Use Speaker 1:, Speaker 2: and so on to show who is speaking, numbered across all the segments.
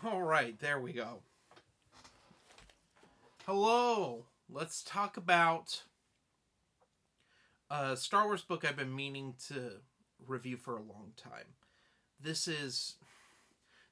Speaker 1: All right, there we go. Hello. Let's talk about a Star Wars book I've been meaning to review for a long time. This is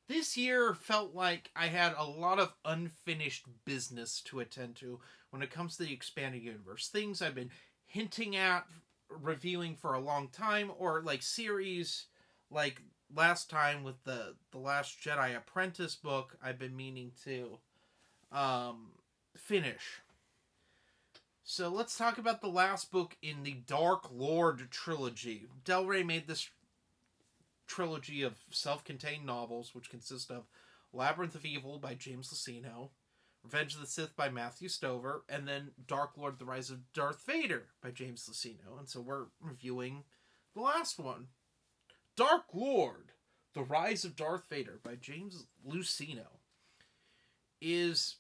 Speaker 1: this year felt like I had a lot of unfinished business to attend to when it comes to the expanded universe. Things I've been hinting at reviewing for a long time, or like series like last time with the Last Jedi Apprentice book I've been meaning to finish. So let's talk about the last book in the Dark Lord trilogy. Del Rey made this trilogy of self-contained novels, which consist of Labyrinth of Evil by James Luceno, Revenge of the Sith by Matthew Stover, and then Dark Lord: The Rise of Darth Vader by James Luceno. And so we're reviewing the last one, Dark Lord: The Rise of Darth Vader by James Luceno, is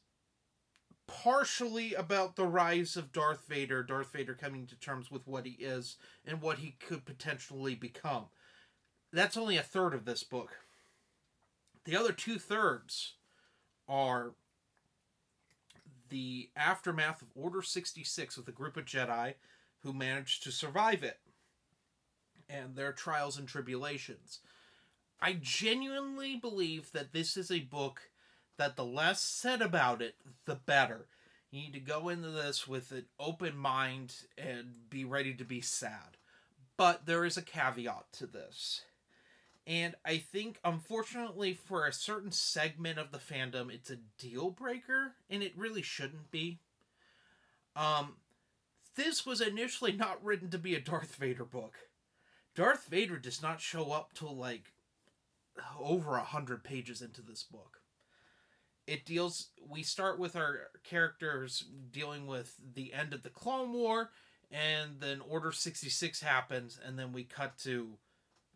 Speaker 1: partially about the rise of Darth Vader coming to terms with what he is and what he could potentially become. That's only a third of this book. The other two-thirds are the aftermath of Order 66 with a group of Jedi who managed to survive it and their trials and tribulations. I genuinely believe that this is a book that the less said about it, the better. You need to go into this with an open mind and be ready to be sad. But there is a caveat to this. And I think, unfortunately, for a certain segment of the fandom, it's a deal breaker, and it really shouldn't be. This was initially not written to be a Darth Vader book. Darth Vader does not show up till like over 100 pages into this book. We start with our characters dealing with the end of the Clone War, and then Order 66 happens, and then we cut to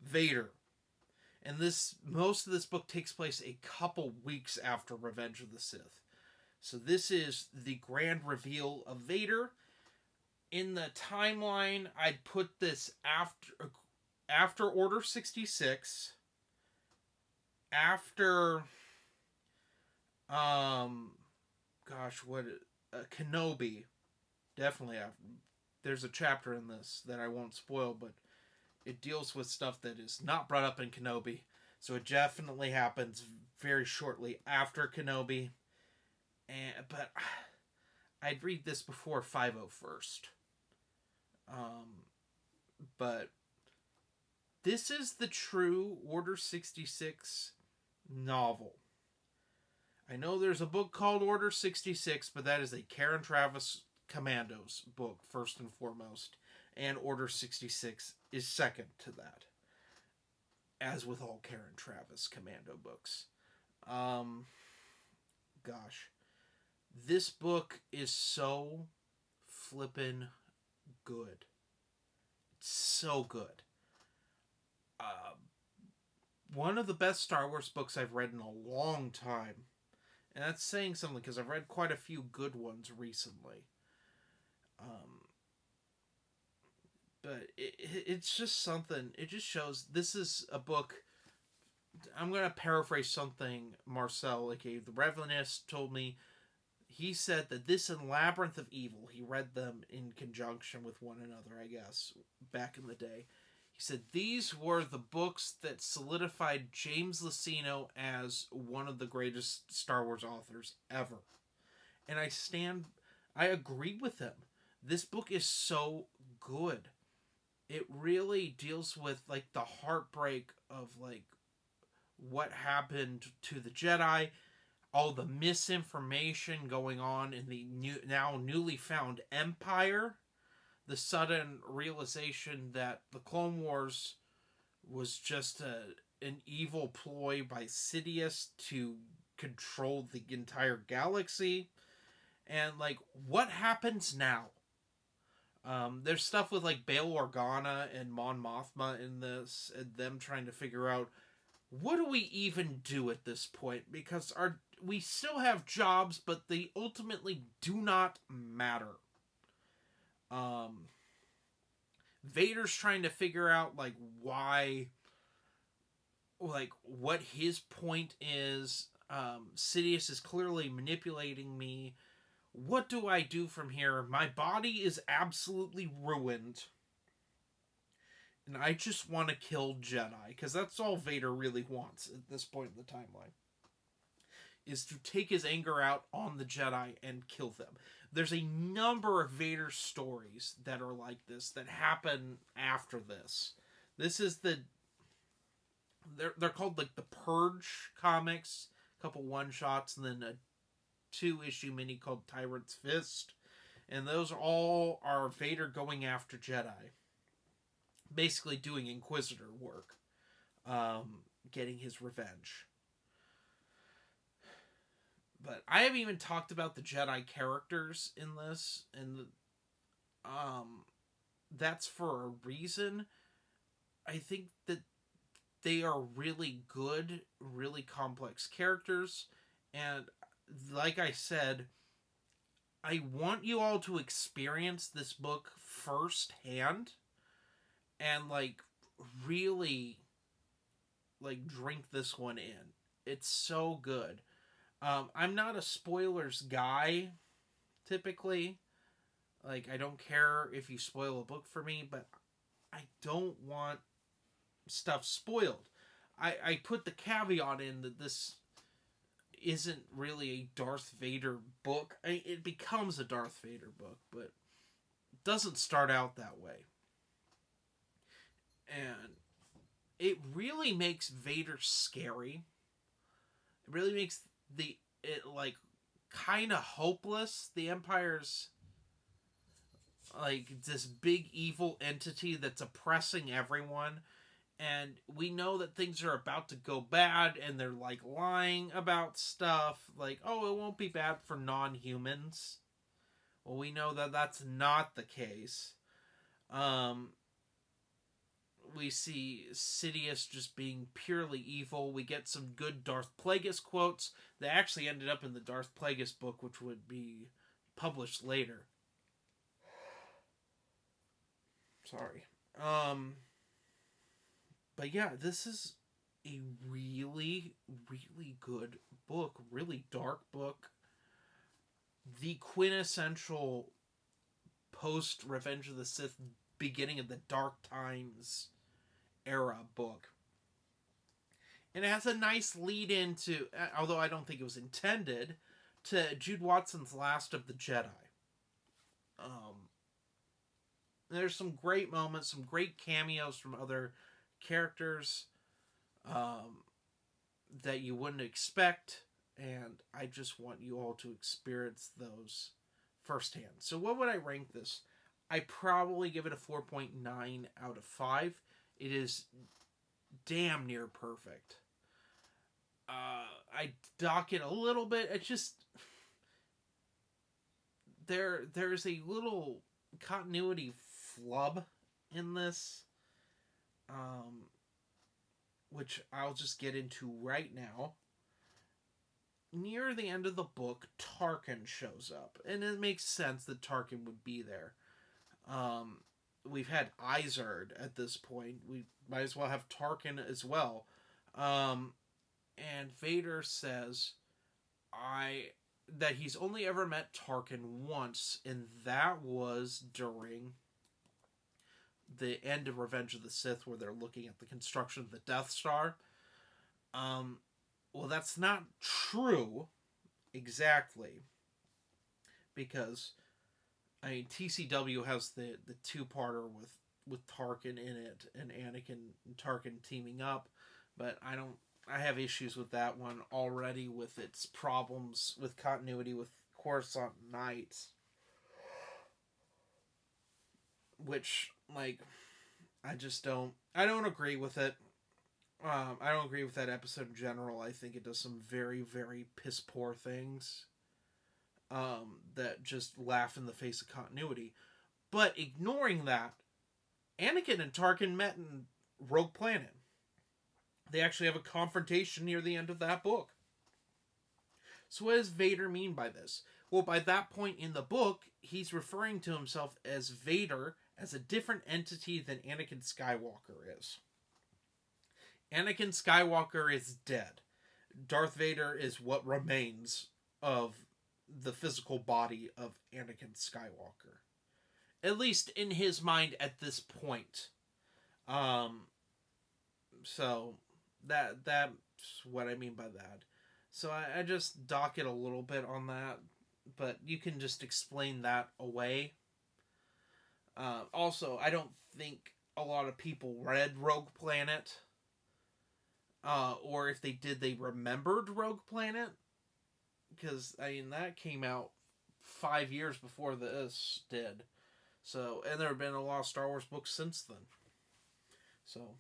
Speaker 1: Vader. And most of this book takes place a couple weeks after Revenge of the Sith. So this is the grand reveal of Vader. In the timeline, I'd put this after Order 66, after Kenobi. Definitely after. There's a chapter in this that I won't spoil, but it deals with stuff that is not brought up in Kenobi. So it definitely happens very shortly after Kenobi. But I'd read this before 501st. But this is the true Order 66 novel. I know there's a book called Order 66, but that is a Karen Traviss Commandos book, first and foremost. And Order 66 is second to that. As with all Karen Traviss Commando books. This book is so flippin' good. It's so good. One of the best Star Wars books I've read in a long time. And that's saying something because I've read quite a few good ones recently. But it's just something. It just shows this is a book. I'm going to paraphrase something Marcel, aka the Revenant, told me. He said that this and Labyrinth of Evil, he read them in conjunction with one another, I guess, back in the day. He said these were the books that solidified James Luceno as one of the greatest Star Wars authors ever. And I agree with him. This book is so good. It really deals with like the heartbreak of like what happened to the Jedi, all the misinformation going on in the now newly found Empire, the sudden realization that the Clone Wars was just an evil ploy by Sidious to control the entire galaxy, and like what happens now. There's stuff with like Bail Organa and Mon Mothma in this, and them trying to figure out what do we even do at this point, because we still have jobs, but they ultimately do not matter. Vader's trying to figure out why, what his point is. Sidious is clearly manipulating me. What do I do from here? My body is absolutely ruined. And I just want to kill Jedi. Because that's all Vader really wants at this point in the timeline. Is to take his anger out on the Jedi and kill them. There's a number of Vader stories that are like this that happen after this. This is they're called like the Purge comics, a couple one shots, and then a 2-issue mini called Tyrant's Fist, and those all are Vader going after Jedi, basically doing Inquisitor work, getting his revenge. But I haven't even talked about the Jedi characters in this, and that's for a reason. I think that they are really good, really complex characters, and like I said, I want you all to experience this book firsthand, and really drink this one in. It's so good. I'm not a spoilers guy, typically. I don't care if you spoil a book for me, but I don't want stuff spoiled. I put the caveat in that this isn't really a Darth Vader book. It becomes a Darth Vader book, but it doesn't start out that way. And it really makes Vader scary. It really makes it kind of hopeless. The Empire's this big evil entity that's oppressing everyone, and we know that things are about to go bad, and they're lying about stuff oh, it won't be bad for non-humans. Well, we know that that's not the case. We see Sidious just being purely evil. We get some good Darth Plagueis quotes that actually ended up in the Darth Plagueis book, which would be published later. Sorry. But yeah, this is a really, really good book. Really dark book. The quintessential post Revenge of the Sith, beginning of the Dark Times era book. And it has a nice lead into, although I don't think it was intended, to Jude Watson's Last of the Jedi. There's some great moments, some great cameos from other characters that you wouldn't expect, and I just want you all to experience those firsthand. So what would I rank this? I probably give it a 4.9 out of 5. It is damn near perfect. I dock it a little bit. It's just there's a little continuity flub in this, which I'll just get into right now. Near the end of the book, Tarkin shows up, and it makes sense that Tarkin would be there. We've had Izard at this point. We might as well have Tarkin as well. And Vader says that he's only ever met Tarkin once, and that was during the end of Revenge of the Sith, where they're looking at the construction of the Death Star. Well, that's not true exactly, because TCW has the two-parter with Tarkin in it, and Anakin and Tarkin teaming up, but I have issues with that one already, with its problems with continuity with Coruscant Nights, which I don't agree with it. I don't agree with that episode in general. I think it does some very, very piss poor things that just laugh in the face of continuity. But ignoring that, Anakin and Tarkin met in Rogue Planet. They actually have a confrontation near the end of that book. So what does Vader mean by this? Well, by that point in the book, he's referring to himself as Vader, as a different entity than Anakin Skywalker is. Anakin Skywalker is dead. Darth Vader is what remains of the physical body of Anakin Skywalker. At least in his mind at this point. Um, so that's what I mean by that. So I just dock it a little bit on that, but you can just explain that away. Also, I don't think a lot of people read Rogue Planet, or if they did, they remembered Rogue Planet, because I mean that came out 5 years before this did. So, and there have been a lot of Star Wars books since then. So,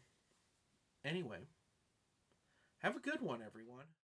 Speaker 1: anyway, have a good one, everyone.